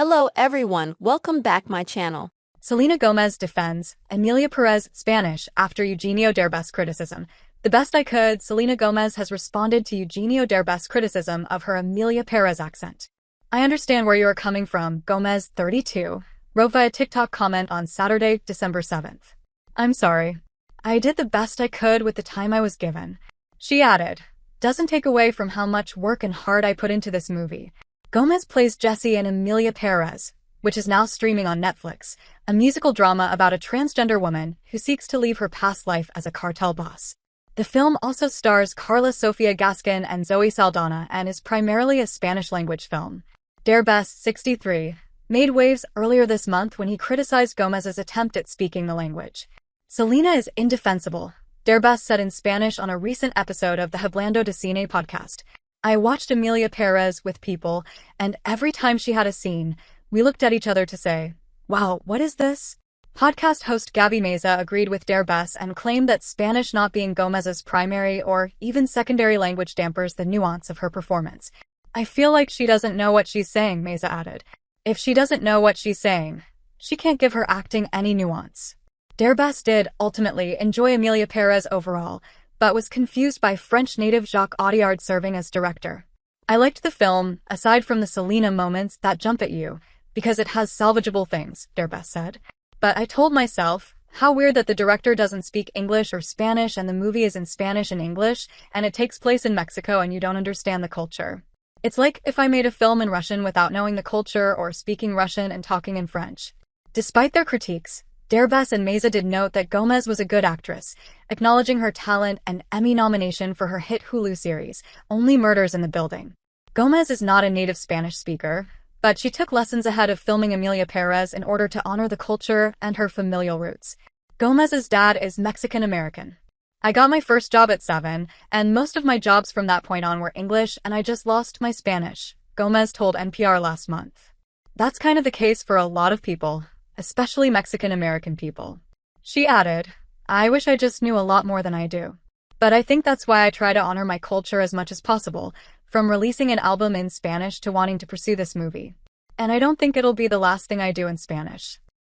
Hello everyone, welcome back my channel. Selena Gomez defends Emilia Perez Spanish after Eugenio Derbez criticism. The best I could, Selena Gomez has responded to Eugenio Derbez criticism of her Emilia Perez accent. I understand where you are coming from, Gomez, 32, wrote via TikTok comment on Saturday, December 7th. I'm sorry. I did the best I could with the time I was given. She added, doesn't take away from how much work and heart I put into this movie. Gomez plays Jessie in Emilia Perez, which is now streaming on Netflix, a musical drama about a transgender woman who seeks to leave her past life as a cartel boss. The film also stars Carla Sofia Gaskin and Zoe Saldana and is primarily a Spanish-language film. Derbez, 63, made waves earlier this month when he criticized Gomez's attempt at speaking the language. Selena is indefensible, Derbez said in Spanish on a recent episode of the Hablando de Cine podcast. I watched Emilia Perez with people, and every time she had a scene, we looked at each other to say, wow, what is this? Podcast host Gabby Meza agreed with Derbez and claimed that Spanish not being Gomez's primary or even secondary language dampers the nuance of her performance. I feel like she doesn't know what she's saying, Meza added. If she doesn't know what she's saying, she can't give her acting any nuance. Derbez did, ultimately, enjoy Emilia Perez overall, but was confused by French native Jacques Audiard serving as director. I liked the film, aside from the Selena moments that jump at you, because it has salvageable things, Derbez said. But I told myself, how weird that the director doesn't speak English or Spanish and the movie is in Spanish and English, and it takes place in Mexico and you don't understand the culture. It's like if I made a film in Russian without knowing the culture or speaking Russian and talking in French. Despite their critiques, Derbez and Meza did note that Gomez was a good actress, acknowledging her talent and Emmy nomination for her hit Hulu series, Only Murders in the Building. Gomez is not a native Spanish speaker, but she took lessons ahead of filming Emilia Perez in order to honor the culture and her familial roots. Gomez's dad is Mexican-American. I got my first job at 7, and most of my jobs from that point on were English, and I just lost my Spanish, Gomez told NPR last month. That's kind of the case for a lot of people, especially Mexican-American people. She added, I wish I just knew a lot more than I do. But I think that's why I try to honor my culture as much as possible, from releasing an album in Spanish to wanting to pursue this movie. And I don't think it'll be the last thing I do in Spanish.